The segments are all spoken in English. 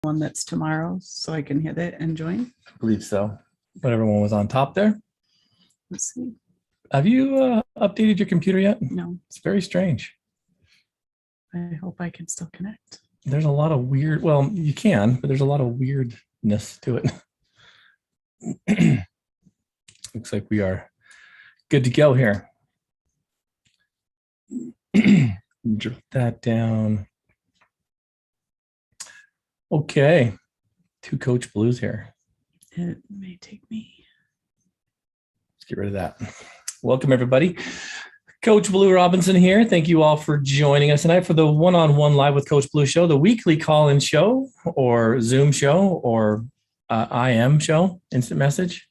one that's tomorrow so I can hit it and join? I believe so. But everyone was on top there. Let's see. Have you updated your computer yet? No, It's very strange. I hope I can still connect. There's a lot of weird, well, you can, but there's a lot of weirdness to it. Looks like we are good to go here. Drop that down. Okay. 2 Coach Blues here. It may take me. Let's get rid of that. Welcome, everybody. Coach Blu Robinson here. Thank you all for joining us tonight for the one-on-one live with Coach Blu show, the weekly call-in show or Zoom show or IM show, instant message.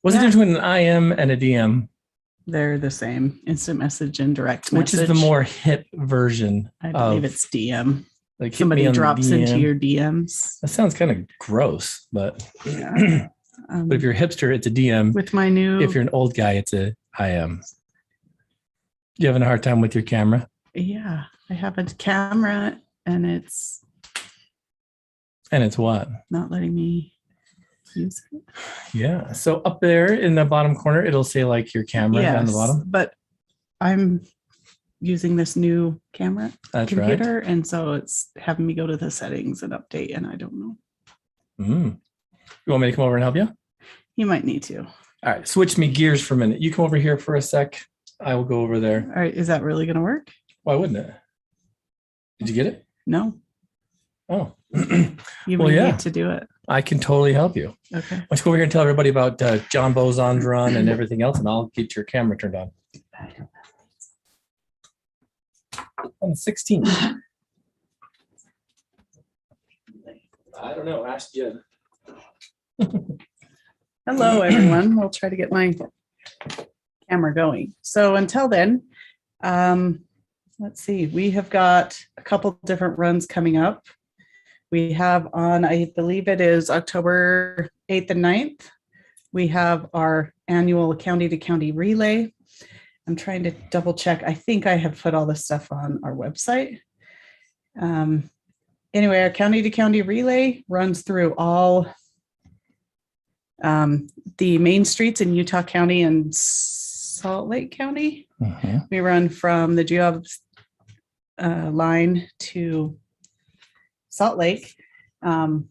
What's the difference between an IM and a DM? They're the same, instant message and direct message. Which is the more hip version? I believe it's DM. Like somebody drops into your DMs. That sounds kind of gross, but yeah. But if you're a hipster, it's a DM. With my new, if you're an old guy, it's a IM. You having a hard time with your camera? Yeah, I have a camera and it's what? Not letting me use it. Yeah. So up there in the bottom corner, it'll say like your camera down the bottom. But I'm using this new camera computer, right. And so it's having me go to the settings and update, and I don't know. You want me to come over and help you? You might need to. All right. Switch me gears for a minute. You come over here for a sec. I will go over there. All right. Is that really going to work? Why wouldn't it? Did you get it? No. Oh. You may need to do it. I can totally help you. Okay. Let's go over here and tell everybody about John Bozon's run and everything else, and I'll get your camera turned on. On the 16th. I don't know. Ask Jen. Hello, everyone. We'll try to get my camera going. So until then, let's see. We have got a couple different runs coming up. We have on, I believe it is October 8th and 9th. We have our annual county to county relay. I'm trying to double check. I think I have put all this stuff on our website. Anyway, our county to county relay runs through all the main streets in Utah County and Salt Lake County. We run from the Geobs line to Salt Lake in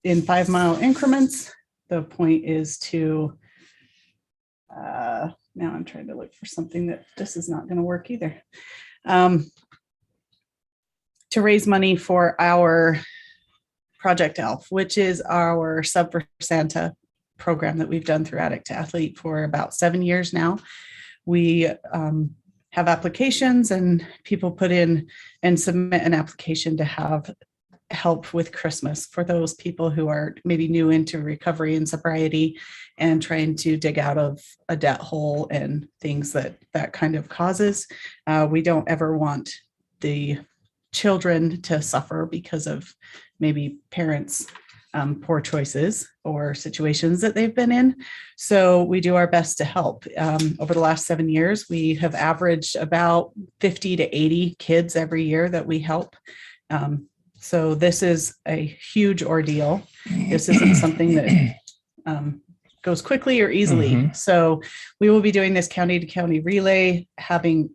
5-mile increments. The point is to now I'm trying to look for something that this is not going to work either. To raise money for our Project ELF, which is our Sub for Santa program that we've done through Addict to Athlete for about 7 years now. We have applications and people put in and submit an application to have help with Christmas for those people who are maybe new into recovery and sobriety and trying to dig out of a debt hole and things that kind of causes. We don't ever want the children to suffer because of maybe parents' poor choices or situations that they've been in. So we do our best to help. Over the last 7 years, we have averaged about 50 to 80 kids every year that we help. So this is a huge ordeal. This isn't something that goes quickly or easily. So we will be doing this county to county relay, having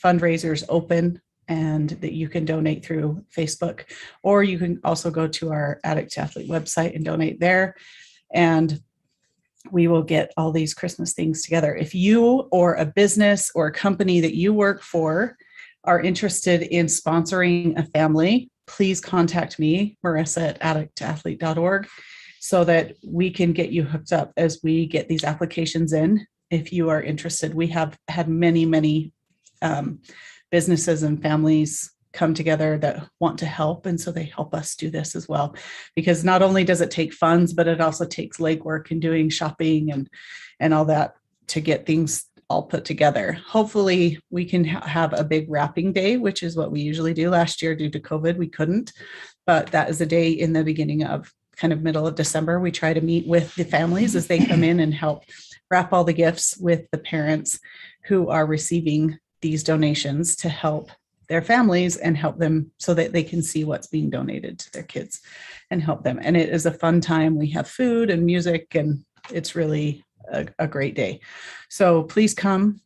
fundraisers open and that you can donate through Facebook, or you can also go to our Addict to Athlete website and donate there. And we will get all these Christmas things together. If you or a business or a company that you work for are interested in sponsoring a family, please contact me, Marissa at addictathlete.org, so that we can get you hooked up as we get these applications in. If you are interested, we have had many businesses and families come together that want to help. And so they help us do this as well, because not only does it take funds, but it also takes legwork and doing shopping and all that to get things all put together. Hopefully we can have a big wrapping day, which is what we usually do. Last year due to COVID, we couldn't, but that is a day in the beginning of kind of middle of December. We try to meet with the families as they come in and help wrap all the gifts with the parents who are receiving these donations to help their families and help them so that they can see what's being donated to their kids and help them. And it is a fun time. We have food and music, and it's really a great day. So please come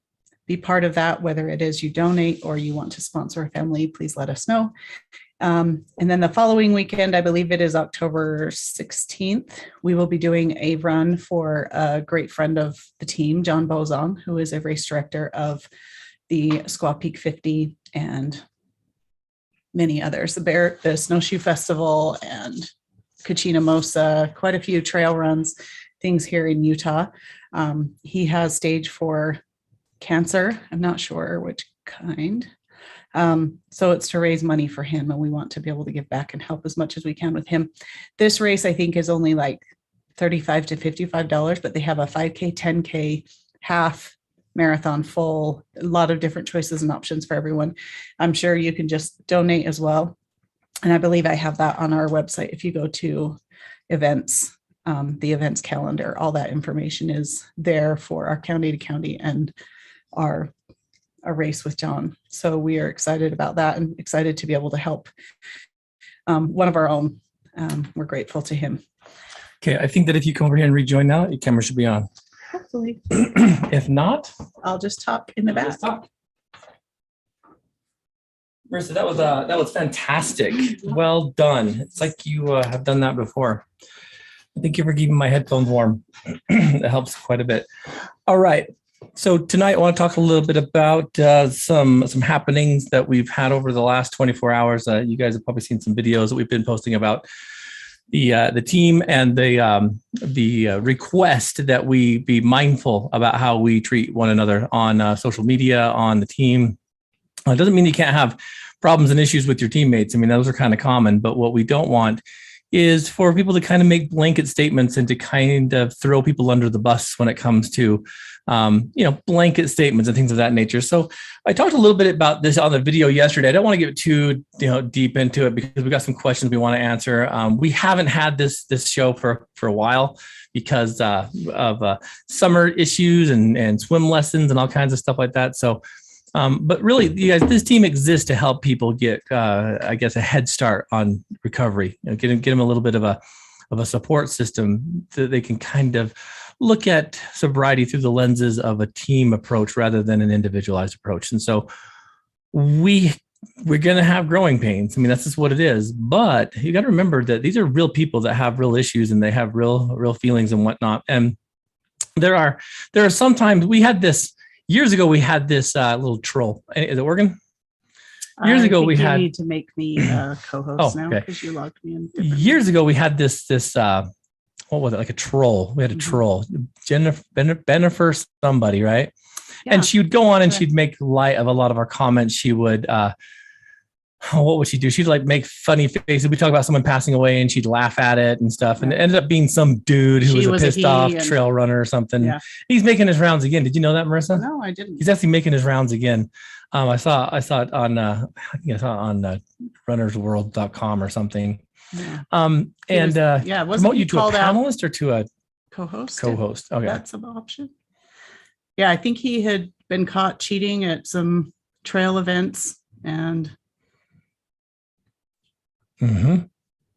be part of that, whether it is you donate or you want to sponsor a family, please let us know. And then the following weekend, I believe it is October 16th, we will be doing a run for a great friend of the team, John Bozong, who is a race director of the Squaw Peak 50 and many others, the Snowshoe Festival and Kachina Mosa, quite a few trail runs, things here in Utah. He has stage 4 cancer. I'm not sure which kind. So it's to raise money for him, and we want to be able to give back and help as much as we can with him. This race, I think, is only like $35 to $55, but they have a 5K, 10K, half, marathon, full, a lot of different choices and options for everyone. I'm sure you can just donate as well. And I believe I have that on our website. If you go to events, the events calendar, all that information is there for our county to county and our race with John. So we are excited about that and excited to be able to help one of our own. We're grateful to him. Okay, I think that if you come over here and rejoin now, your camera should be on. Hopefully. If not, I'll just talk in the back. Marissa, that was fantastic. Well done. It's like you have done that before. Thank you for keeping my headphones warm. That helps quite a bit. All right. So tonight I want to talk a little bit about some happenings that we've had over the last 24 hours. You guys have probably seen some videos that we've been posting about the team and the request that we be mindful about how we treat one another on social media, on the team. It doesn't mean you can't have problems and issues with your teammates. I mean, those are kind of common, but what we don't want is for people to kind of make blanket statements and to kind of throw people under the bus when it comes to, blanket statements and things of that nature. So I talked a little bit about this on the video yesterday. I don't want to get too, deep into it because we got some questions we want to answer. We haven't had this show for a while because of summer issues and swim lessons and all kinds of stuff like that. So, but really, you guys, this team exists to help people get, a head start on recovery. Get them a little bit of a support system so that they can kind of look at sobriety through the lenses of a team approach rather than an individualized approach. And so we're going to have growing pains. I mean, that's just what it is. But you got to remember that these are real people that have real issues and they have real feelings and whatnot. And there are sometimes we had this. Years ago, we had this little troll. Is it working? Years ago, we had. You need to make me a co-host now because you logged me in. Years ago, we had this. What was it? Like a troll. We had a troll, Jennifer somebody, right? Yeah. And she would go on and she'd make light of a lot of our comments. She would. What would she do? She'd like make funny faces. We talk about someone passing away and she'd laugh at it and stuff. And it ended up being some dude who was a pissed off trail runner or something. Yeah. He's making his rounds again. Did you know that, Marissa? No, I didn't. He's actually making his rounds again. I saw it on runnersworld.com or something. Yeah. Promote you to a panelist or to a co-host? Co-host. Okay. That's an option. Yeah, I think he had been caught cheating at some trail events and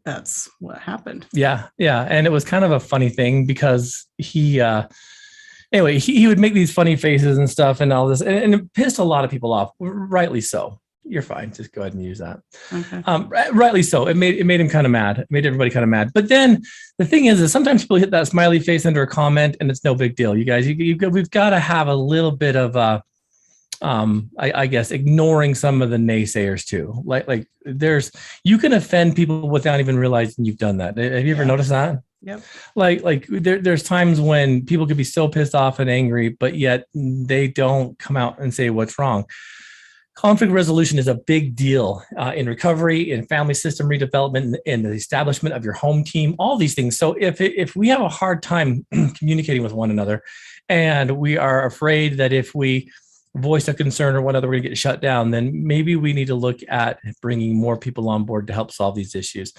that's what happened. Yeah. And it was kind of a funny thing because he would make these funny faces and stuff and all this, and it pissed a lot of people off. Rightly so. You're fine. Just go ahead and use that. Okay. Rightly so. It made him kind of mad. It made everybody kind of mad. But then the thing is sometimes people hit that smiley face under a comment and it's no big deal. You guys, we've got to have a little bit of I guess ignoring some of the naysayers too. Like you can offend people without even realizing you've done that. Have you ever noticed that? Yep. Like there's times when people could be so pissed off and angry, but yet they don't come out and say what's wrong. Conflict resolution is a big deal in recovery, in family system redevelopment, in the establishment of your home team, all these things. So if we have a hard time communicating with one another and we are afraid that if we voice a concern or whatever, we're going to get shut down, then maybe we need to look at bringing more people on board to help solve these issues.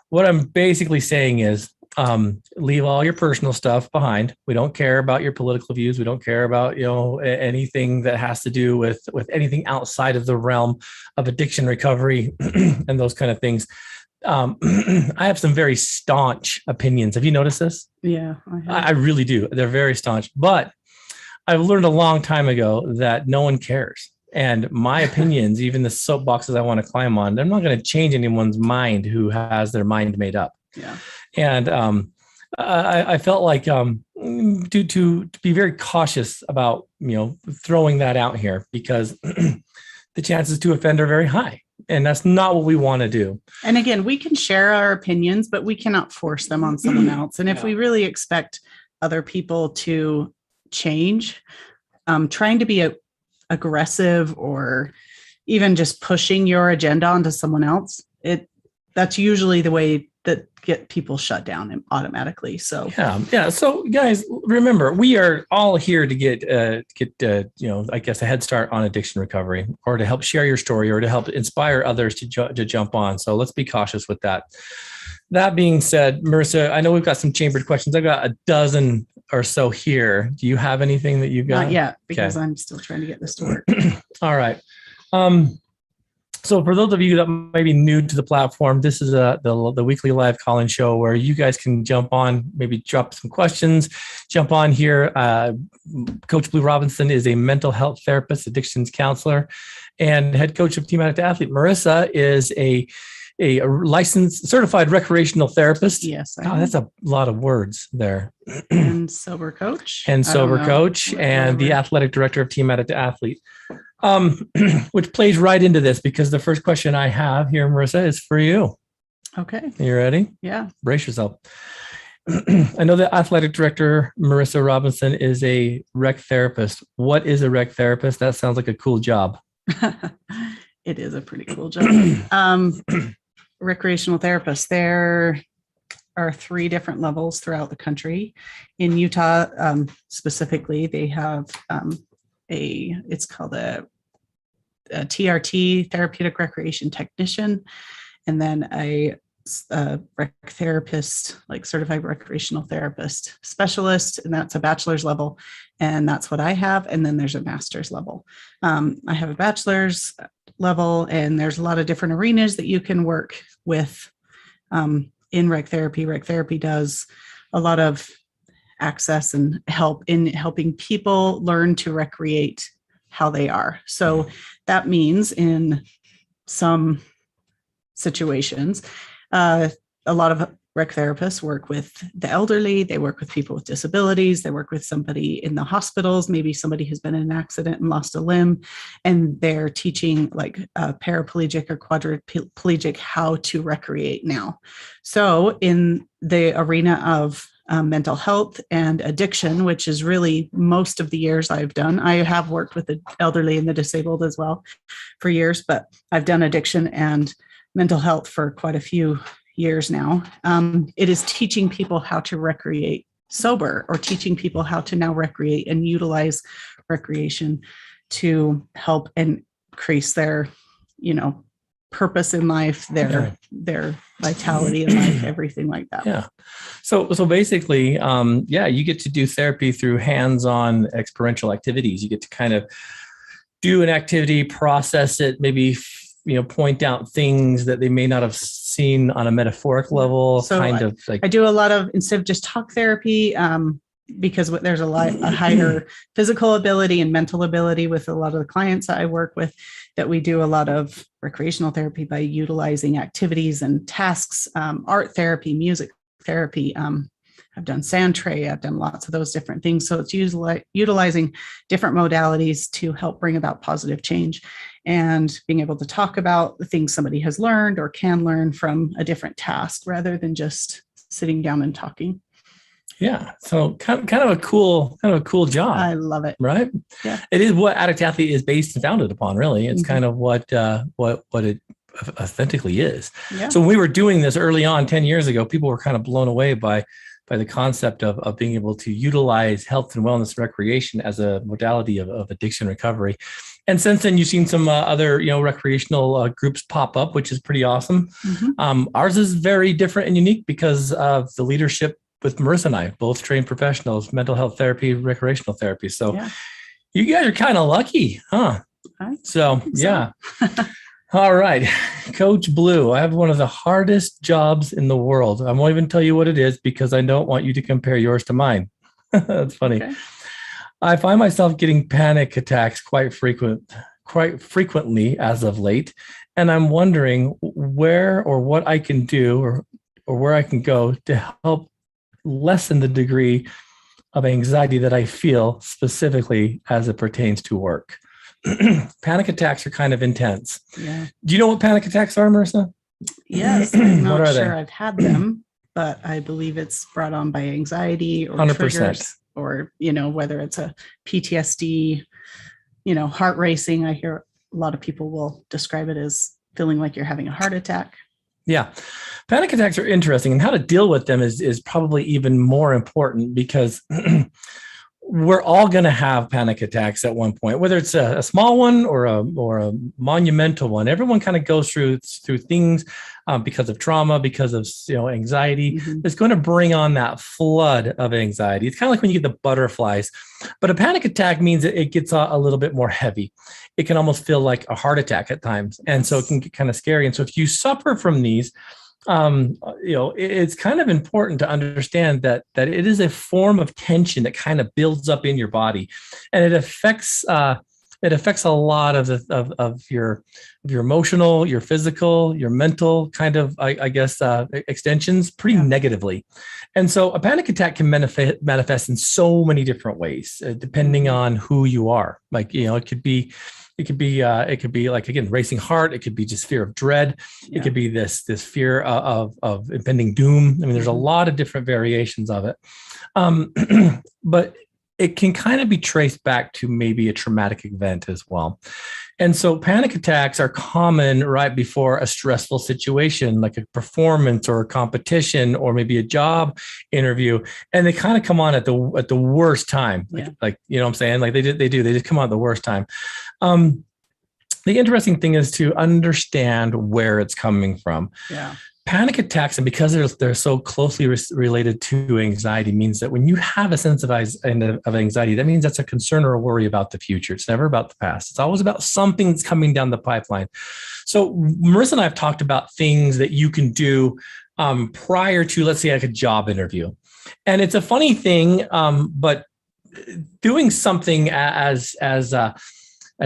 What I'm basically saying is leave all your personal stuff behind. We don't care about your political views. We don't care about, anything that has to do with anything outside of the realm of addiction recovery and those kind of things. I have some very staunch opinions. Have you noticed this? Yeah, I really do. They're very staunch, but I've learned a long time ago that no one cares. And my opinions, even the soapboxes I want to climb on, they're not going to change anyone's mind who has their mind made up. Yeah. And I felt like to be very cautious about, throwing that out here, because the chances to offend are very high. And that's not what we want to do. And again, we can share our opinions, but we cannot force them on someone else. And if we really expect other people to change, trying to be aggressive or even just pushing your agenda onto someone else, that's usually the way that get people shut down automatically. So yeah. So guys, remember, we are all here to get I guess a head start on addiction recovery, or to help share your story, or to help inspire others to jump on. So let's be cautious with that. That being said, Marissa, I know we've got some chambered questions. I've got a dozen or so here. Do you have anything that you've got? Not yet, because I'm still trying to get this to work. All right. So for those of you that might be new to the platform, this is the weekly live call-in show where you guys can jump on, maybe drop some questions, jump on here. Coach Blu Robinson is a mental health therapist, addictions counselor, and head coach of Team Addict Athlete. Marissa is a licensed, certified recreational therapist. Yes. That's a lot of words there. And sober coach. And the athletic director of Team Addict Athlete. Which plays right into this, because the first question I have here, Marissa, is for you. Okay. You ready? Yeah. Brace yourself. I know the athletic director, Marissa Robinson, is a rec therapist. What is a rec therapist? That sounds like a cool job. It is a pretty cool job. Recreational therapist. There are 3 different levels throughout the country. In Utah, specifically, they have it's called a TRT, therapeutic recreation technician, and then a rec therapist, like certified recreational therapist specialist, and that's a bachelor's level, and that's what I have. And then there's a master's level. I have a bachelor's level, and there's a lot of different arenas that you can work with in rec therapy. Rec therapy does a lot of access and help in helping people learn to recreate how they are. So that means in some situations, a lot of rec therapists work with the elderly. They work with people with disabilities. They work with somebody in the hospitals. Maybe somebody has been in an accident and lost a limb, and they're teaching like paraplegic or quadriplegic how to recreate now. So in the arena of mental health and addiction, which is really most of the years I've done. I have worked with the elderly and the disabled as well for years, but I've done addiction and mental health for quite a few years now. It is teaching people how to recreate sober, or teaching people how to now recreate and utilize recreation to help increase their, purpose in life, their vitality in life, everything like that. Yeah. So basically, you get to do therapy through hands-on experiential activities. You get to kind of do an activity, process it, maybe, point out things that they may not have seen on a metaphoric level. So I do a lot of, instead of just talk therapy, because there's a higher physical ability and mental ability with a lot of the clients that I work with, that we do a lot of recreational therapy by utilizing activities and tasks, art therapy, music therapy. I've done sand tray. I've done lots of those different things. So it's utilizing different modalities to help bring about positive change, and being able to talk about the things somebody has learned or can learn from a different task, rather than just sitting down and talking. Yeah. So kind of a cool job. I love it. Right. Yeah. It is what Addict Athlete is based and founded upon, really. It's kind of what it authentically is. Yeah. So when we were doing this early on 10 years ago, people were kind of blown away by the concept of being able to utilize health and wellness recreation as a modality of addiction recovery. And since then, you've seen some other, recreational groups pop up, which is pretty awesome. Ours is very different and unique because of the leadership with Marissa and I, both trained professionals, mental health therapy, recreational therapy. So you guys are kind of lucky, huh? So. All right. Coach Blu, I have one of the hardest jobs in the world. I won't even tell you what it is because I don't want you to compare yours to mine. That's funny. Okay. I find myself getting panic attacks quite frequently as of late. And I'm wondering where or what I can do or where I can go to help lessen the degree of anxiety that I feel specifically as it pertains to work. Panic attacks are kind of intense. Yeah. Do you know what panic attacks are, Marissa? Yes, I'm not sure I've had them, but I believe it's brought on by anxiety or 100%. Triggers, or, whether it's a PTSD, heart racing. I hear a lot of people will describe it as feeling like you're having a heart attack. Yeah. Panic attacks are interesting, and how to deal with them is probably even more important because we're all going to have panic attacks at one point, whether it's a small one or a monumental one. Everyone kind of goes through things because of trauma, because of anxiety. It's going to bring on that flood of anxiety. It's kind of like when you get the butterflies, but a panic attack means that it gets a little bit more heavy. It can almost feel like a heart attack at times, and so it can get kind of scary. And so if you suffer from these, it's kind of important to understand that it is a form of tension that kind of builds up in your body, and it affects a lot of your emotional, your physical, your mental kind of, extensions pretty negatively. And so a panic attack can manifest in so many different ways, depending on who you are. Like, it could be like, again, racing heart. It could be just fear of dread. It could be this fear of impending doom. I mean, there's a lot of different variations of it. But it can kind of be traced back to maybe a traumatic event as well. And so panic attacks are common right before a stressful situation, like a performance or a competition or maybe a job interview. And they kind of come on at the worst time. Like, you know what I'm saying? Like they just come on at the worst time. The interesting thing is to understand where it's coming from. Yeah. Panic attacks, and because they're so closely related to anxiety, means that when you have a sense of anxiety, that means that's a concern or a worry about the future. It's never about the past. It's always about something that's coming down the pipeline. So Marissa and I have talked about things that you can do prior to, let's say, like a job interview. And it's a funny thing, but doing something as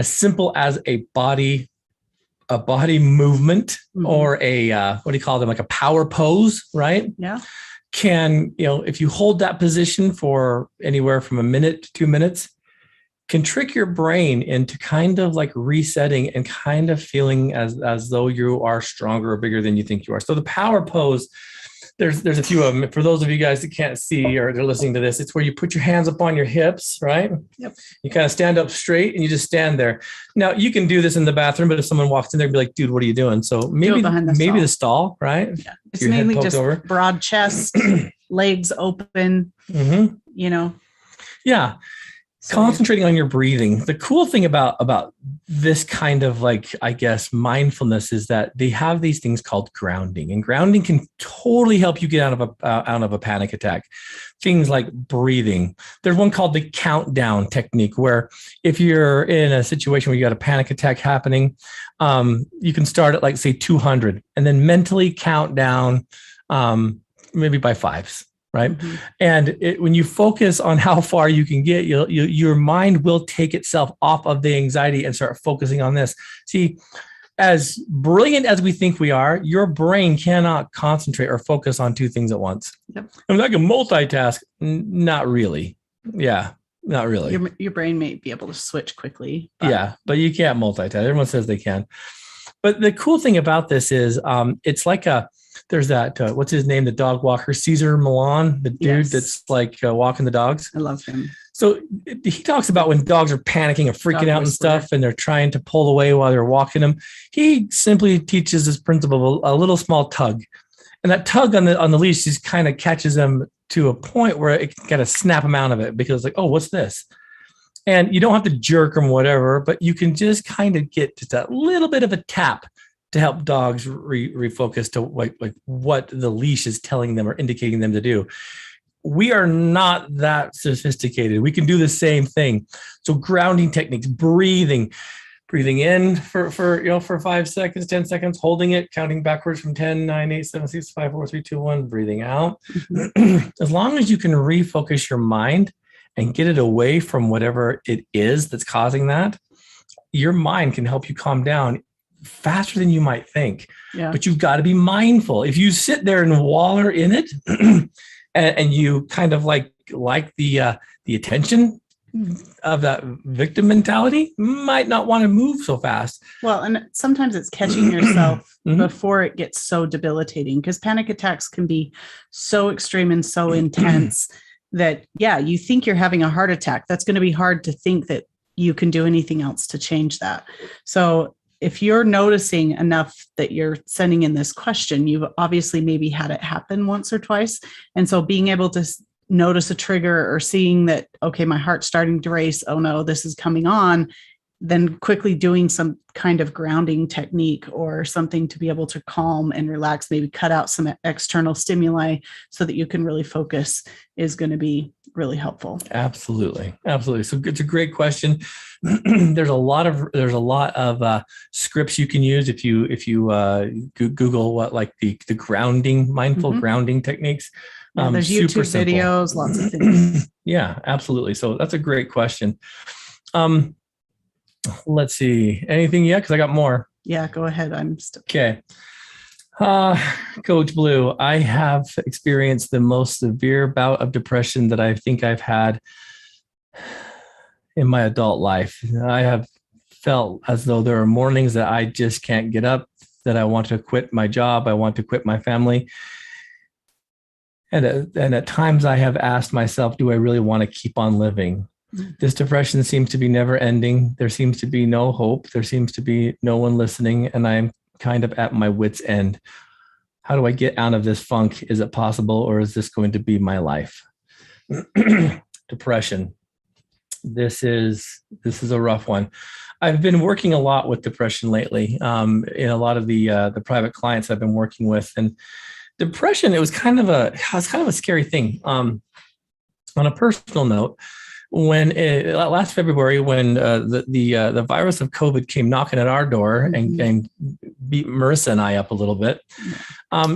simple as a body movement or a, what do you call them? Like a power pose, right? Yeah. Can, if you hold that position for anywhere from a minute to 2 minutes, can trick your brain into kind of like resetting and kind of feeling as though you are stronger or bigger than you think you are. So the power pose, there's a few of them. For those of you guys that can't see or they're listening to this, it's where you put your hands up on your hips, right? Yep. You kind of stand up straight and you just stand there. Now you can do this in the bathroom, but if someone walks in there and be like, dude, what are you doing? So maybe the stall, right? Yeah. It's mainly just broad chest, legs open, Yeah. So, concentrating on your breathing. The cool thing about this kind of mindfulness is that they have these things called grounding, and grounding can totally help you get out of a panic attack. Things like breathing. There's one called the countdown technique, where if you're in a situation where you got a panic attack happening, you can start at say 200 and then mentally count down maybe by fives. Right. Mm-hmm. And when you focus on how far you can get, your mind will take itself off of the anxiety and start focusing on this. See, as brilliant as we think we are, your brain cannot concentrate or focus on two things at once. Yep. I mean, I can multitask. Not really. Yeah, not really. Your brain may be able to switch quickly. But you can't multitask. Everyone says they can. But the cool thing about this is it's like there's that, what's his name? The dog walker, Cesar Millan, the dude that's walking the dogs. I love him. So he talks about when dogs are panicking and freaking out and stuff, and they're trying to pull away while they're walking them. He simply teaches this principle, a little small tug. And that tug on the leash just kind of catches them to a point where it can kind of snap them out of it because oh, what's this? And you don't have to jerk them, whatever, but you can just kind of get just a little bit of a tap to help dogs refocus to like what the leash is telling them or indicating them to do. We are not that sophisticated. We can do the same thing. So grounding techniques, breathing in for 5 seconds, 10 seconds, holding it, counting backwards from 10, 9, 8, 7, 6, 5, 4, 3, 2, 1, breathing out. As long as you can refocus your mind and get it away from whatever it is that's causing that, your mind can help you calm down faster than you might think. Yeah. But you've got to be mindful. If you sit there and waller in it and you kind of like the attention of that victim mentality, might not want to move so fast. Well, and sometimes it's catching yourself before it gets so debilitating, because panic attacks can be so extreme and so intense that, yeah, you think you're having a heart attack. That's going to be hard to think that you can do anything else to change that. So if you're noticing enough that you're sending in this question, you've obviously maybe had it happen once or twice. And so being able to notice a trigger or seeing that, okay, my heart's starting to race, oh no, this is coming on, then quickly doing some kind of grounding technique or something to be able to calm and relax, maybe cut out some external stimuli so that you can really focus, is going to be really helpful. Absolutely. So it's a great question. There's a lot of scripts you can use if you Google what like the grounding, mindful grounding techniques. Yeah, there's YouTube videos, lots of things. Yeah, absolutely. So that's a great question. Let's see. Anything yet? Because I got more. Yeah, go ahead. I'm still okay. Coach Blu, I have experienced the most severe bout of depression that I think I've had in my adult life. I have felt as though there are mornings that I just can't get up, that I want to quit my job. I want to quit my family. And at times I have asked myself, do I really want to keep on living? This depression seems to be never ending. There seems to be no hope. There seems to be no one listening. And I'm kind of at my wit's end. How do I get out of this funk? Is it possible, or is this going to be my life? Depression. This is a rough one. I've been working a lot with depression lately in a lot of the private clients I've been working with. And depression, it was kind of a scary thing. On a personal note, when last February, when the virus of COVID came knocking at our door and beat Marissa and I up a little bit,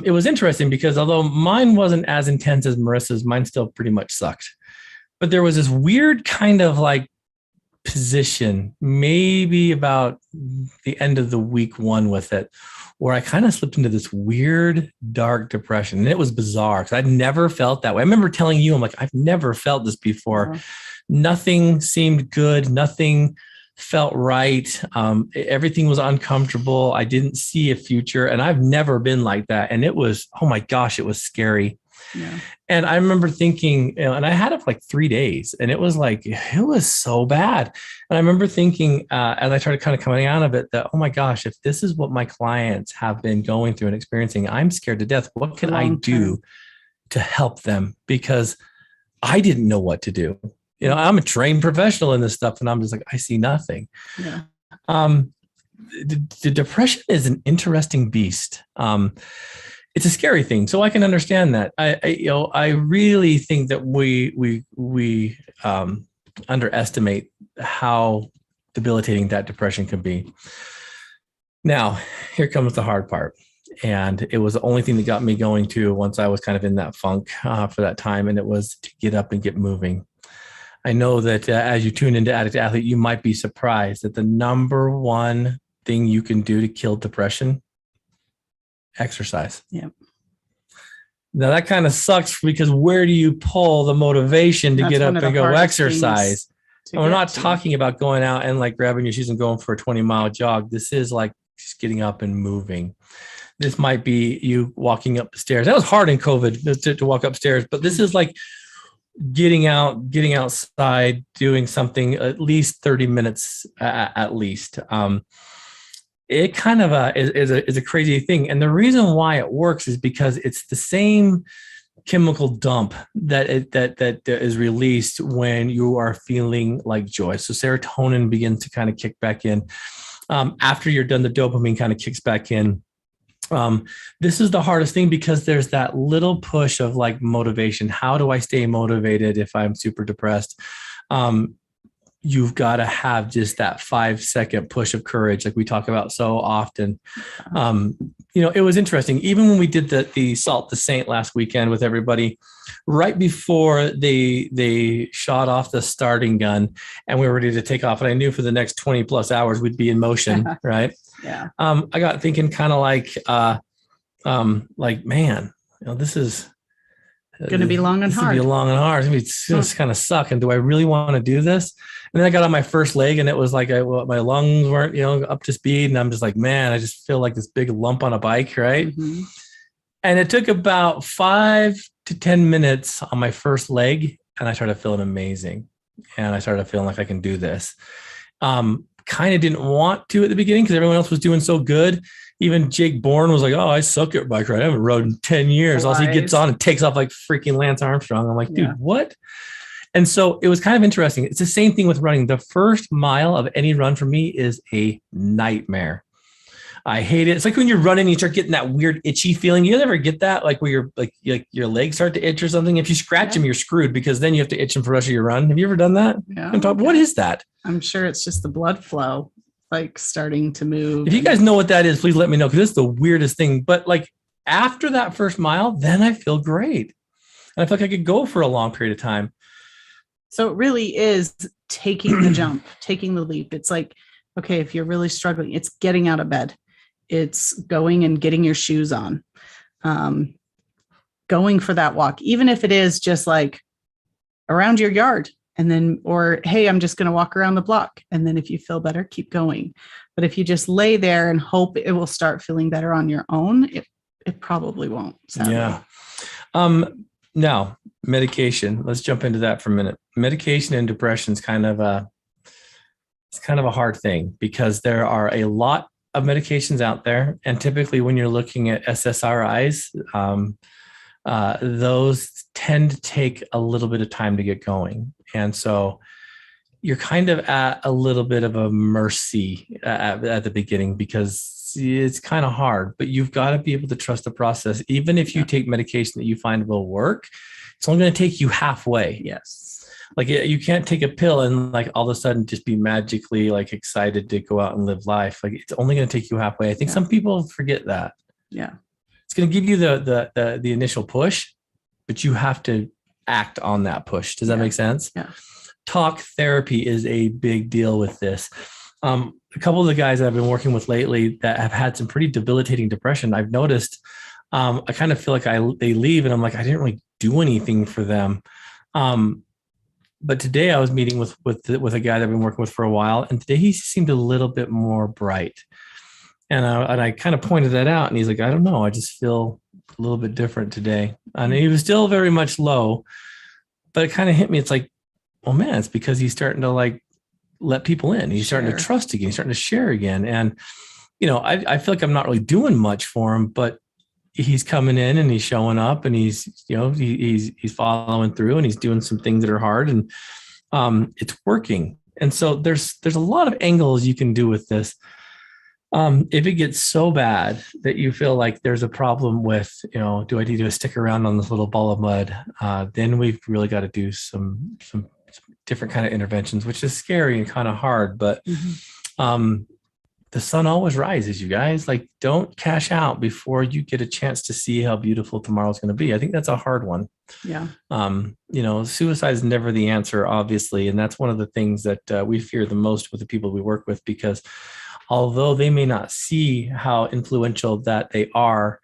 it was interesting because although mine wasn't as intense as Marissa's, mine still pretty much sucked. But there was this weird kind of like position, maybe about the end of the week one with it, where I kind of slipped into this weird, dark depression. And it was bizarre because I'd never felt that way. I remember telling you, I'm like, I've never felt this before. Uh-huh. Nothing seemed good. Nothing felt right. Everything was uncomfortable. I didn't see a future. And I've never been like that. And it was, oh my gosh, it was scary. Yeah. And I remember thinking, and I had it for like 3 days, and it was so bad. And I remember thinking, as I started kind of coming out of it, that, oh my gosh, if this is what my clients have been going through and experiencing, I'm scared to death. What can I do to help them? Because I didn't know what to do. You know, I'm a trained professional in this stuff, and I'm just like, I see nothing. Yeah. The depression is an interesting beast. It's a scary thing, so I can understand that. I really think that we underestimate how debilitating that depression can be. Now, here comes the hard part, and it was the only thing that got me going too. Once I was kind of in that funk for that time, and it was to get up and get moving. I know that as you tune into Addict Athlete, you might be surprised that the number one thing you can do to kill depression: exercise. Yeah. Now that kind of sucks because where do you pull the motivation to get up and go exercise? And we're not talking about going out and like grabbing your shoes and going for a 20-mile jog. This is like just getting up and moving. This might be you walking up the stairs. That was hard in COVID to walk upstairs, but this is like getting outside, doing something at least 30 minutes at least. It kind of is a crazy thing. And the reason why it works is because it's the same chemical dump that is released when you are feeling like joy. So serotonin begins to kind of kick back in. After you're done, the dopamine kind of kicks back in. This is the hardest thing because there's that little push of like motivation. How do I stay motivated if I'm super depressed? You've got to have just that 5-second push of courage, like we talk about so often. It was interesting. Even when we did the Salt the Saint last weekend with everybody, right before they shot off the starting gun and we were ready to take off, and I knew for the next 20 plus hours we'd be in motion, right? Yeah. I got thinking kind of like, man, this is going to be long and hard. It's going to kind of suck. And do I really want to do this? And then I got on my first leg and it was like, my lungs weren't, up to speed. And I'm just like, man, I just feel like this big lump on a bike. Right. Mm-hmm. And it took about 5 to 10 minutes on my first leg. And I started feeling amazing. And I started feeling like I can do this. Kind of didn't want to at the beginning because everyone else was doing so good. Even Jake Bourne was like, oh, I suck at bike ride. I haven't rode in 10 years. Also, he gets on and takes off like freaking Lance Armstrong. I'm like, dude, what? And so it was kind of interesting. It's the same thing with running. The first mile of any run for me is a nightmare. I hate it. It's like when you're running, you start getting that weird itchy feeling. You ever get that? Like where you're like your legs start to itch or something. If you scratch them, you're screwed because then you have to itch them for the rest of your run. Have you ever done that? Yeah. What is that? I'm sure it's just the blood flow, like starting to move. If you guys know what that is, please let me know because this is the weirdest thing. But like after that first mile, then I feel great. And I feel like I could go for a long period of time. So it really is taking the jump, taking the leap. It's like, okay, if you're really struggling, it's getting out of bed. It's going and getting your shoes on, going for that walk, even if it is just like around your yard. And then, or, hey, I'm just going to walk around the block. And then if you feel better, keep going. But if you just lay there and hope it will start feeling better on your own, it probably won't. Sadly. Yeah. Now, medication. Let's jump into that for a minute. Medication and depression is kind of a hard thing because there are a lot of medications out there. And typically when you're looking at SSRIs, those tend to take a little bit of time to get going. And so you're kind of at a little bit of a mercy at the beginning because it's kind of hard, but you've got to be able to trust the process. Even if you take medication that you find will work, it's only going to take you halfway. Yes. Like you can't take a pill and like all of a sudden just be magically like excited to go out and live life. Like it's only going to take you halfway. I think some people forget that. Yeah. It's going to give you the initial push, but you have to act on that push. Does that make sense? Yeah. Talk therapy is a big deal with this. A couple of the guys that I've been working with lately that have had some pretty debilitating depression, I've noticed, I kind of feel like they leave and I'm like, I didn't really do anything for them. But today I was meeting with a guy that I've been working with for a while, and today he seemed a little bit more bright. And I kind of pointed that out, and he's like, I don't know, I just feel a little bit different today. And he was still very much low, but it kind of hit me. It's like, oh man, it's because he's starting to like let people in. He's starting to trust again. He's starting to share again. And, I feel like I'm not really doing much for him, but he's coming in and he's showing up and he's following through and he's doing some things that are hard and it's working. And so there's a lot of angles you can do with this. If it gets so bad that you feel like there's a problem with, do I need to stick around on this little ball of mud? Then we've really got to do some different kind of interventions, which is scary and kind of hard, but the sun always rises, you guys. Like, don't cash out before you get a chance to see how beautiful tomorrow's going to be. I think that's a hard one. Yeah. Suicide is never the answer, obviously. And that's one of the things that we fear the most with the people we work with, because although they may not see how influential that they are,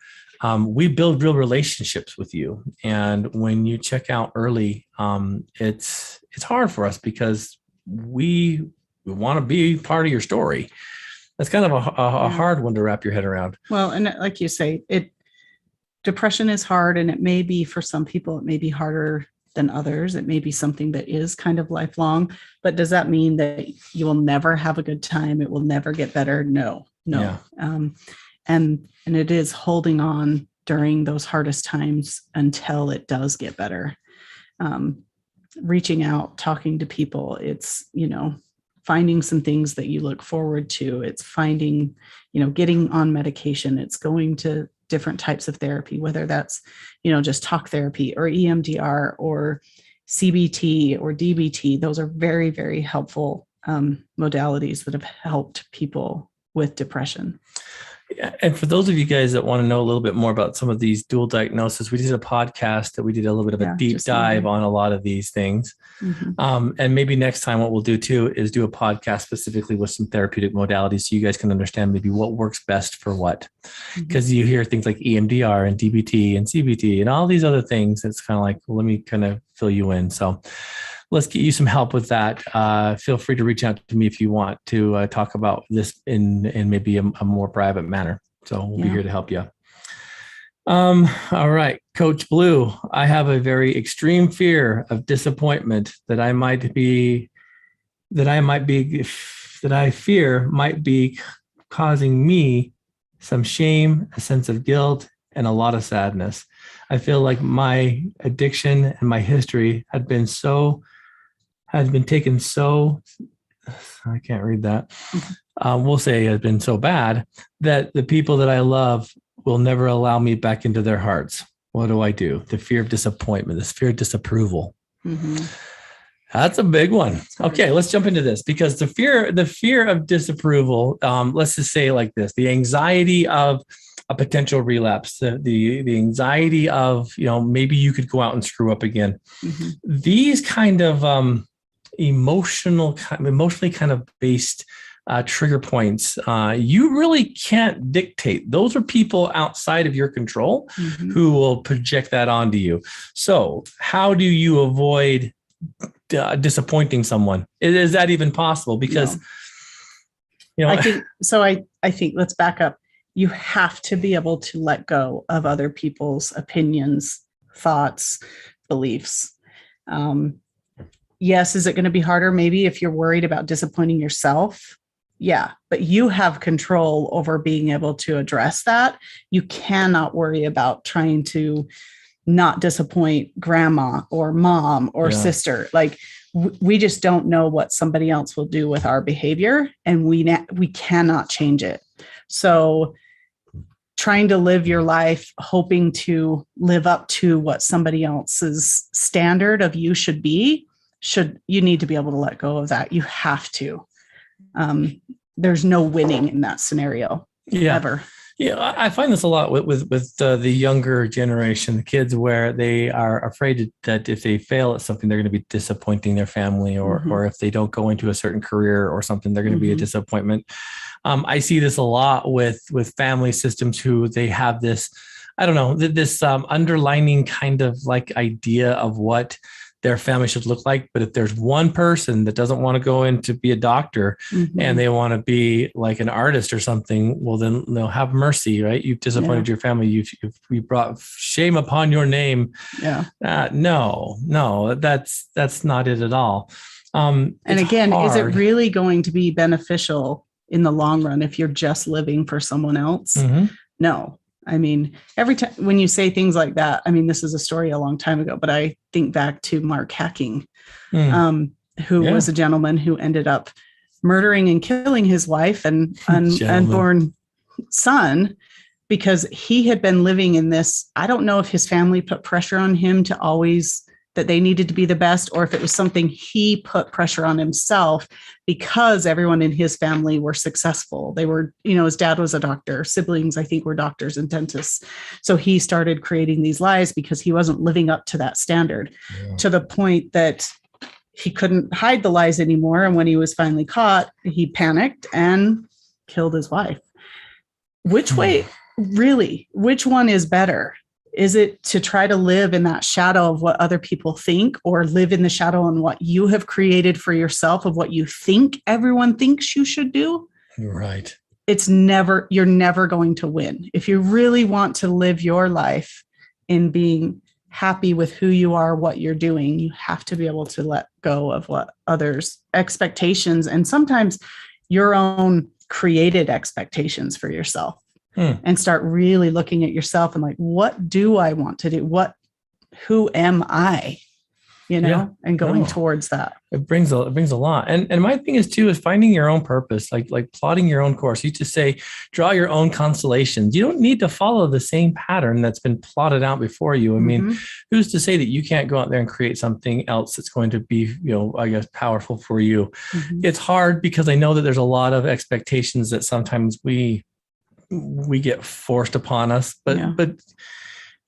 we build real relationships with you. And when you check out early, it's hard for us because we want to be part of your story. That's kind of a hard one to wrap your head around. Well, and like you say, depression is hard, and it may be for some people, it may be harder than others. It may be something that is kind of lifelong, but does that mean that you will never have a good time? It will never get better? No. Yeah. And it is holding on during those hardest times until it does get better. Reaching out, talking to people, it's, finding some things that you look forward to. It's finding, getting on medication. It's going to different types of therapy, whether that's, just talk therapy or EMDR or CBT or DBT. Those are very, very helpful modalities that have helped people with depression. Yeah. And for those of you guys that want to know a little bit more about some of these dual diagnoses, we did a podcast that we did a little bit of a deep dive on a lot of these things. Mm-hmm. And maybe next time what we'll do too is do a podcast specifically with some therapeutic modalities so you guys can understand maybe what works best for what. Because you hear things like EMDR and DBT and CBT and all these other things. It's kind of like, well, let me kind of fill you in. So let's get you some help with that. Feel free to reach out to me if you want to talk about this in maybe a more private manner. So we'll be here to help you. All right, Coach Blu, I have a very extreme fear of disappointment that I fear might be causing me some shame, a sense of guilt, and a lot of sadness. I feel like my addiction and my history has been taken so, I can't read that. We'll say has been so bad that the people that I love will never allow me back into their hearts. What do I do? The fear of disappointment, this fear of disapproval. Mm-hmm. That's a big one. Okay, let's jump into this because the fear of disapproval, let's just say it like this, the anxiety of a potential relapse, the anxiety of, maybe you could go out and screw up again. Mm-hmm. These kind of emotionally kind of based trigger points, you really can't dictate. Those are people outside of your control who will project that onto you. So how do you avoid disappointing someone? Is that even possible? Because, I think let's back up. You have to be able to let go of other people's opinions, thoughts, beliefs. Yes. Is it going to be harder? Maybe if you're worried about disappointing yourself. Yeah. But you have control over being able to address that. You cannot worry about trying to not disappoint grandma or mom or sister. Like we just don't know what somebody else will do with our behavior, and we cannot change it. So trying to live your life hoping to live up to what somebody else's standard of you should be, you need to be able to let go of that. You have to. There's no winning in that scenario ever. Yeah, I find this a lot with the younger generation, the kids, where they are afraid that if they fail at something, they're going to be disappointing their family, or if they don't go into a certain career or something, they're going to be a disappointment. I see this a lot with family systems who they have this, I don't know, this underlining kind of like idea of what their family should look like. But if there's one person that doesn't want to go in to be a doctor and they want to be like an artist or something, well, then they'll have mercy, right? You've disappointed your family. You've brought shame upon your name. Yeah. No, that's not it at all. And again, hard. Is it really going to be beneficial in the long run if you're just living for someone else? No. I mean, every time when you say things like that, I mean, this is a story a long time ago, but I think back to Mark Hacking, who was a gentleman who ended up murdering and killing his wife and unborn son because he had been living in this. I don't know if his family put pressure on him to always that they needed to be the best, or if it was something he put pressure on himself because everyone in his family were successful. They were, his dad was a doctor, siblings, I think, were doctors and dentists. So he started creating these lies because he wasn't living up to that standard to the point that he couldn't hide the lies anymore. And when he was finally caught, he panicked and killed his wife. Which way, really, which one is better? Is it to try to live in that shadow of what other people think, or live in the shadow on what you have created for yourself of what you think everyone thinks you should do? Right. You're never going to win. If you really want to live your life in being happy with who you are, what you're doing, you have to be able to let go of what others' expectations and sometimes your own created expectations for yourself. and start really looking at yourself and like, what do I want to do? Who am I? And going towards that. It brings a lot. And my thing is too, is finding your own purpose, like plotting your own course. You just say, draw your own constellations. You don't need to follow the same pattern that's been plotted out before you. I mean, who's to say that you can't go out there and create something else that's going to be, I guess, powerful for you? It's hard because I know that there's a lot of expectations that sometimes we get forced upon us, but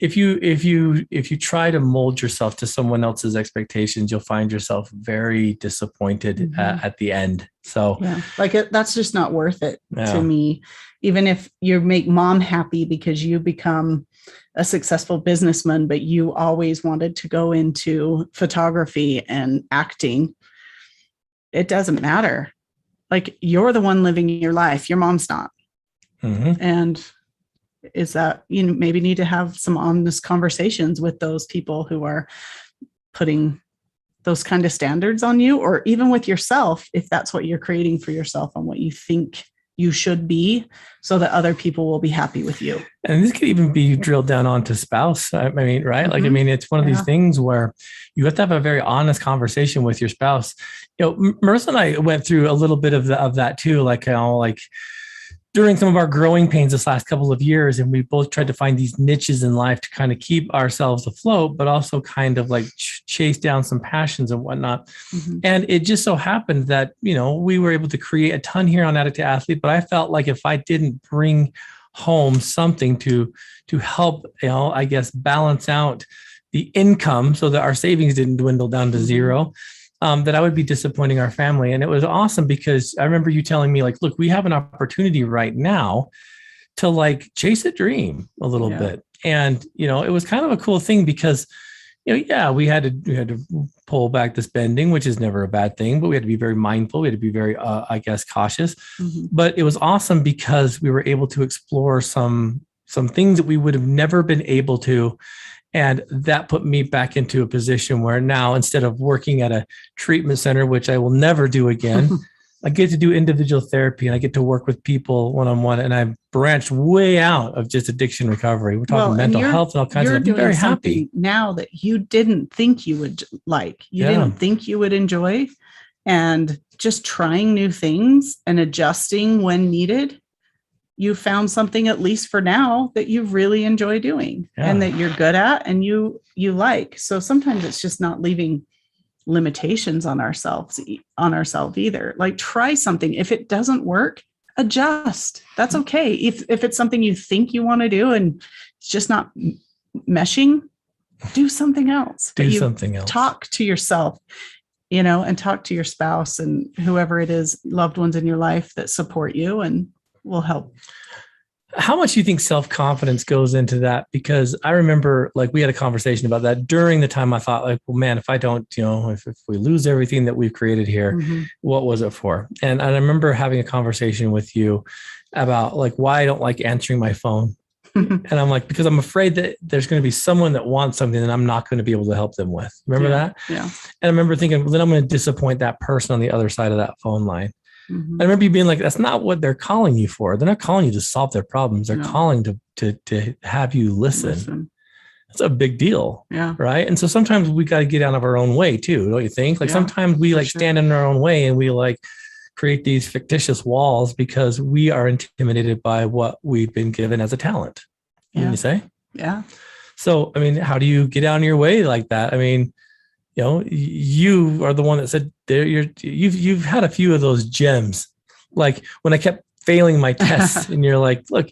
if you try to mold yourself to someone else's expectations, you'll find yourself very disappointed at the end. So that's just not worth it to me. Even if you make mom happy because you become a successful businessman, but you always wanted to go into photography and acting, it doesn't matter. Like, you're the one living your life. Your mom's not. And is that maybe need to have some honest conversations with those people who are putting those kind of standards on you, or even with yourself, if that's what you're creating for yourself and what you think you should be, so that other people will be happy with you. And this could even be drilled down onto spouse. I mean, right? Like, I mean, it's one of these things where you have to have a very honest conversation with your spouse. Marissa and I went through a little bit of that too. Like, during some of our growing pains this last couple of years, and we both tried to find these niches in life to kind of keep ourselves afloat, but also kind of like chase down some passions and whatnot. And it just so happened that, we were able to create a ton here on Addict to Athlete, but I felt like if I didn't bring home something to help, I guess, balance out the income so that our savings didn't dwindle down to zero, that I would be disappointing our family. And it was awesome because I remember you telling me, like, look, we have an opportunity right now to like chase a dream a little bit. And, it was kind of a cool thing because, we had to pull back the spending, which is never a bad thing, but we had to be very mindful. We had to be very, cautious. But it was awesome because we were able to explore some things that we would have never been able to. And that put me back into a position where now, instead of working at a treatment center, which I will never do again, I get to do individual therapy and I get to work with people one-on-one. And I've branched way out of just addiction recovery. We're talking mental health and all kinds of stuff. I'm very happy now that you didn't think you would like. You didn't think you would enjoy, and just trying new things and adjusting when needed. You found something, at least for now, that you really enjoy doing and that you're good at and you like. So sometimes it's just not leaving limitations on ourselves either. Like, try something. If it doesn't work, adjust. That's okay. If it's something you think you want to do and it's just not meshing, do something else. Talk to yourself, and talk to your spouse and whoever it is, loved ones in your life that support you and will help. How much do you think self-confidence goes into that? Because I remember, like, we had a conversation about that during the time. I thought, like, well, man, if I don't, if we lose everything that we've created here, what was it for? And I remember having a conversation with you about, like, why I don't like answering my phone. And I'm like, because I'm afraid that there's going to be someone that wants something that I'm not going to be able to help them with. Remember that? Yeah. And I remember thinking, well, then I'm going to disappoint that person on the other side of that phone line. I remember you being like, that's not what they're calling you for. They're not calling you to solve their problems. They're calling to have you listen. That's a big deal. Yeah. Right. And so sometimes we got to get out of our own way too. Don't you think? Like, sometimes we stand in our own way and we like create these fictitious walls because we are intimidated by what we've been given as a talent. Can you say? Yeah. So, I mean, how do you get out of your way like that? I mean, you are the one that said you've had a few of those gems. Like, when I kept failing my tests and you're like, look,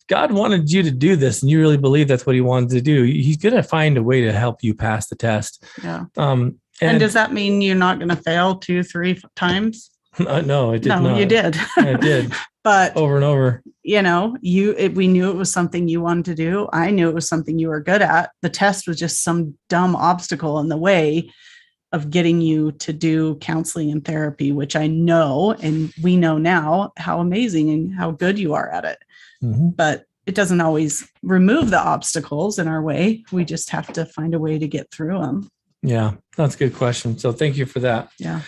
God wanted you to do this and you really believe that's what he wanted to do, he's going to find a way to help you pass the test. Yeah. And does that mean you're not going to fail 2-3 times? No, it did not. No, you did. I did. But over and over, we knew it was something you wanted to do. I knew it was something you were good at. The test was just some dumb obstacle in the way of getting you to do counseling and therapy, which I know, and we know now how amazing and how good you are at it. But it doesn't always remove the obstacles in our way. We just have to find a way to get through them. Yeah, that's a good question. So thank you for that. Yeah.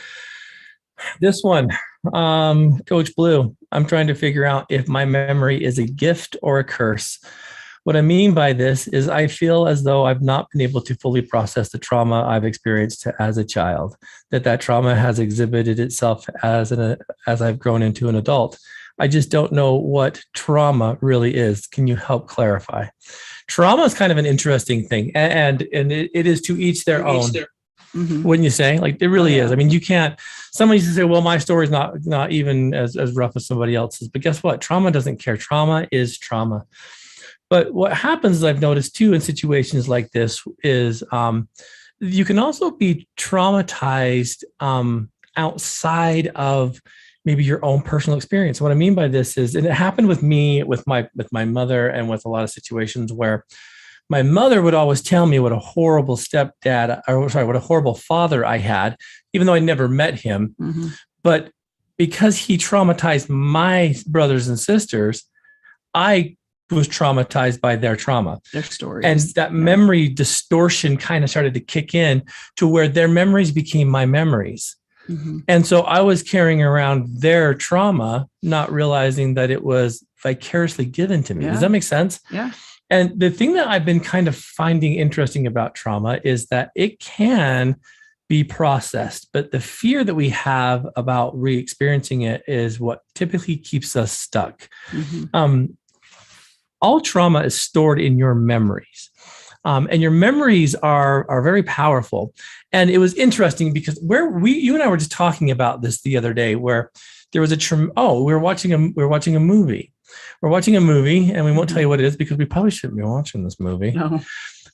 This one, Coach Blu, I'm trying to figure out if my memory is a gift or a curse. What I mean by this is I feel as though I've not been able to fully process the trauma I've experienced as a child, that trauma has exhibited itself as I've grown into an adult. I just don't know what trauma really is. Can you help clarify? Trauma is kind of an interesting thing, and it is to each their own. Mm-hmm. Wouldn't you say? Like, it really is. I mean, you can't, somebody used to say, well, my story is not even as rough as somebody else's. But guess what? Trauma doesn't care. Trauma is trauma. But what happens, I've noticed too, in situations like this is you can also be traumatized outside of maybe your own personal experience. What I mean by this is, and it happened with me, with my mother, and with a lot of situations where my mother would always tell me what a horrible what a horrible father I had, even though I never met him. Mm-hmm. But because he traumatized my brothers and sisters, I was traumatized by their trauma, their stories. And that memory distortion kind of started to kick in to where their memories became my memories. Mm-hmm. And so I was carrying around their trauma, not realizing that it was vicariously given to me. Yeah. Does that make sense? Yeah. And the thing that I've been kind of finding interesting about trauma is that it can be processed, but the fear that we have about re-experiencing it is what typically keeps us stuck. Mm-hmm. All trauma is stored in your memories. And your memories are very powerful. And it was interesting because you and I were just talking about this the other day, where there was we were watching a movie. We're watching a movie, and we won't tell you what it is because we probably shouldn't be watching this movie. No.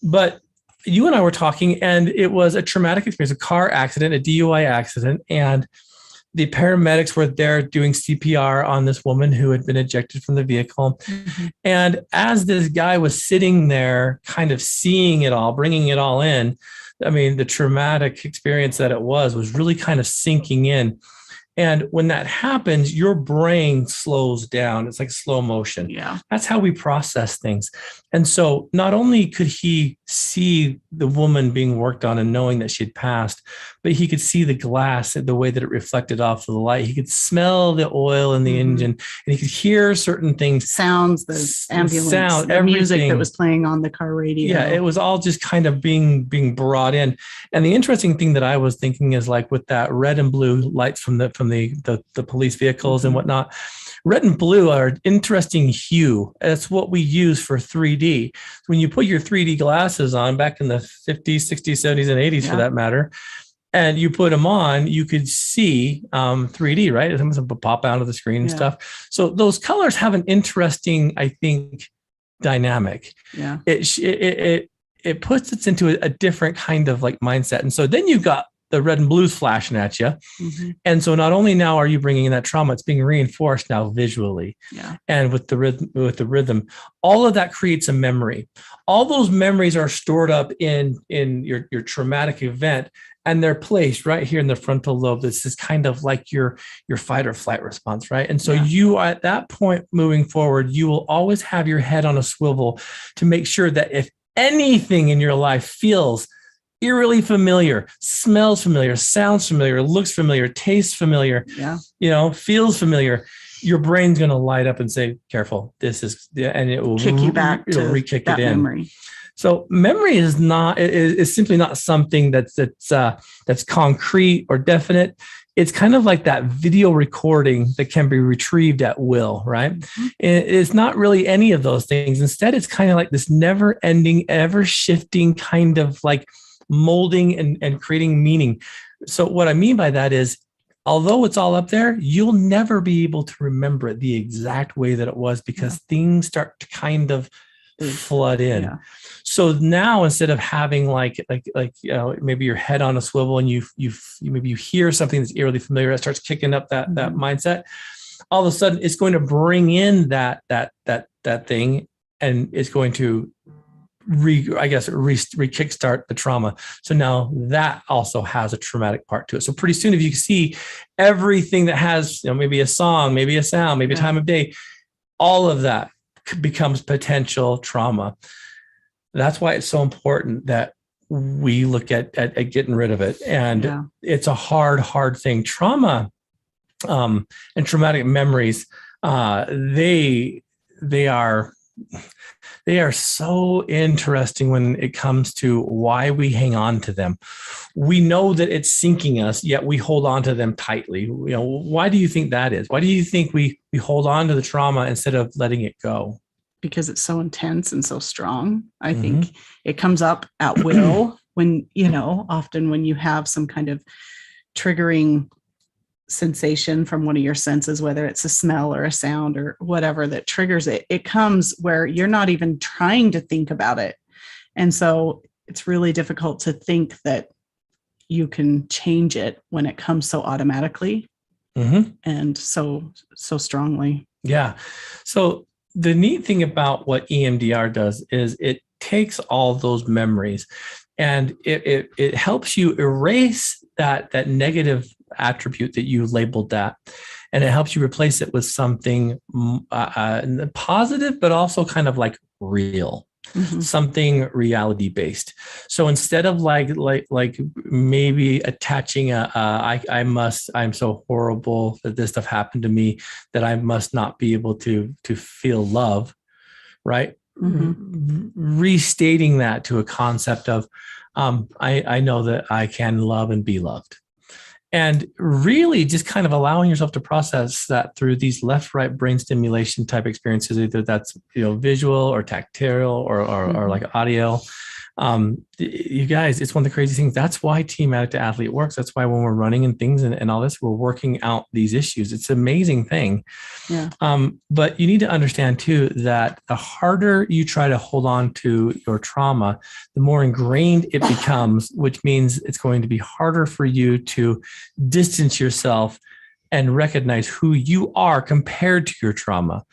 But you and I were talking, and it was a traumatic experience, a car accident, a DUI accident, and the paramedics were there doing CPR on this woman who had been ejected from the vehicle. Mm-hmm. And as this guy was sitting there kind of seeing it all, bringing it all in, I mean, the traumatic experience that it was really kind of sinking in. And when that happens, your brain slows down. It's like slow motion. Yeah. That's how we process things. And so not only could he see the woman being worked on and knowing that she had passed, but he could see the glass, the way that it reflected off of the light. He could smell the oil in the engine, and he could hear certain things. Sounds, the ambulance, the music that was playing on the car radio. Yeah, it was all just kind of being brought in. And the interesting thing that I was thinking is, like, with that red and blue lights from the police vehicles and whatnot, red and blue are an interesting hue. That's what we use for 3D. When you put your 3D glasses on back in the 50s, 60s, 70s, and 80s, for that matter, and you put them on, you could see 3D, right? It's almost pop out of the screen and stuff. So those colors have an interesting, I think, dynamic. Yeah. It puts it into a different kind of like mindset. And so then you've got the red and blues flashing at you. Mm-hmm. And so not only now are you bringing in that trauma, it's being reinforced now visually. Yeah. And with the rhythm, all of that creates a memory. All those memories are stored up in your traumatic event, and they're placed right here in the frontal lobe. This is kind of like your fight or flight response, right? And so you are at that point moving forward, you will always have your head on a swivel to make sure that if anything in your life feels eerily familiar, smells familiar, sounds familiar, looks familiar, tastes familiar, feels familiar, your brain's going to light up and say, careful, this is, and it will kick you back to re-kick that it in. Memory. So memory is simply not something that's concrete or definite. It's kind of like that video recording that can be retrieved at will, right? Mm-hmm. It's not really any of those things. Instead, it's kind of like this never-ending, ever-shifting kind of like molding and creating meaning. So what I mean by that is, although it's all up there, you'll never be able to remember it the exact way that it was, because things start to kind of flood in. Yeah. So now, instead of having like maybe your head on a swivel and you maybe you hear something that's eerily familiar, that starts kicking up that mindset, all of a sudden it's going to bring in that thing, and it's going to re-kickstart the trauma. So now that also has a traumatic part to it. So pretty soon, if you see everything that has, maybe a song, maybe a sound, maybe a time of day, all of that becomes potential trauma. That's why it's so important that we look at getting rid of it. And it's a hard thing. Trauma and traumatic memories They are so interesting when it comes to why we hang on to them. We know that it's sinking us, yet we hold on to them tightly. Why do you think that is? Why do you think we hold on to the trauma instead of letting it go? Because it's so intense and so strong. I think it comes up at will when, often when you have some kind of triggering sensation from one of your senses, whether it's a smell or a sound or whatever that triggers it, it comes where you're not even trying to think about it. And so it's really difficult to think that you can change it when it comes so automatically and so strongly. Yeah. So the neat thing about what EMDR does is it takes all those memories and it helps you erase that negative attribute that you labeled that, and it helps you replace it with something positive, but also kind of like real, something reality based. So instead of like maybe attaching I'm so horrible that this stuff happened to me that I must not be able to feel love, right? Restating that to a concept of I know that I can love and be loved. And really just kind of allowing yourself to process that through these left-right brain stimulation type experiences, either that's visual or tactile or like audio. You guys, it's one of the crazy things. That's why Team Addict to Athlete works. That's why when we're running and things and all this, we're working out these issues. It's an amazing thing. Yeah. But you need to understand too that the harder you try to hold on to your trauma, the more ingrained it becomes, which means it's going to be harder for you to distance yourself and recognize who you are compared to your trauma.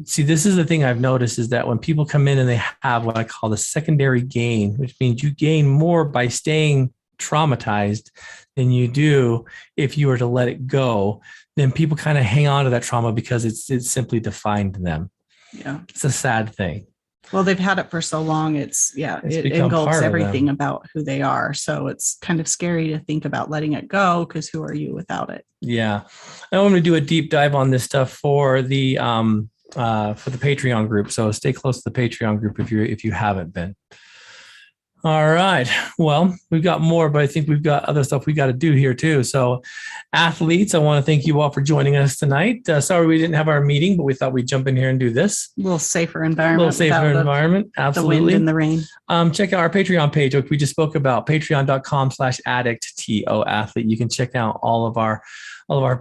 See, this is the thing I've noticed is that when people come in and they have what I call the secondary gain, which means you gain more by staying traumatized than you do if you were to let it go, then people kind of hang on to that trauma because it's simply defined them. Yeah. It's a sad thing. Well, they've had it for so long. It engulfs everything about who they are. So it's kind of scary to think about letting it go because who are you without it? Yeah. I want to do a deep dive on this stuff for the Patreon group. So stay close to the Patreon group if you haven't been. All right. Well, we've got more, but I think we've got other stuff we got to do here too. So athletes, I want to thank you all for joining us tonight. Sorry we didn't have our meeting, but we thought we'd jump in here and do this. A little safer environment. Absolutely. The wind and the rain. Check out our Patreon page, which we just spoke about, patreon.com/addict to athlete. You can check out all of our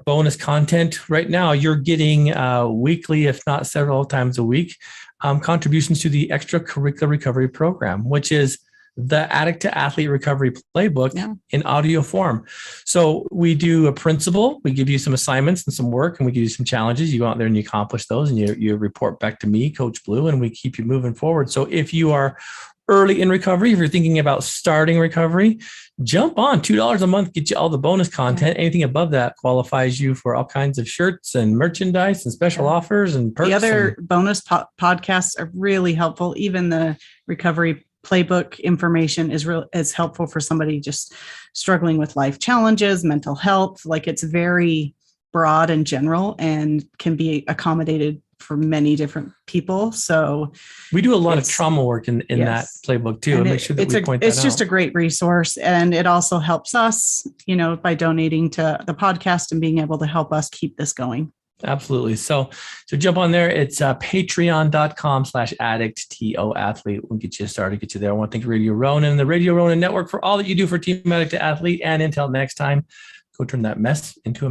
bonus content. Right now, you're getting weekly, if not several times a week, contributions to the extracurricular recovery program, which is the Addict to Athlete Recovery Playbook in audio form. So we do a principle, we give you some assignments and some work, and we give you some challenges. You go out there and you accomplish those, and you report back to me, Coach Blu, and we keep you moving forward. So if you are early in recovery, if you're thinking about starting recovery, jump on. $2 a month, get you all the bonus content. Anything above that qualifies you for all kinds of shirts and merchandise and special offers and perks. The other bonus podcasts are really helpful. Even the recovery playbook information is helpful for somebody just struggling with life challenges, mental health. Like it's very broad and general and can be accommodated for many different people. So we do a lot of trauma work in that playbook too. And make sure that we point that out. It's just a great resource. And it also helps us, by donating to the podcast and being able to help us keep this going. Absolutely. So jump on there. It's patreon.com/addict to athlete. We'll get you started, get you there. I want to thank Radio Ronin and the Radio Ronin Network for all that you do for Team Addict to Athlete. And until next time, go turn that mess into a mess.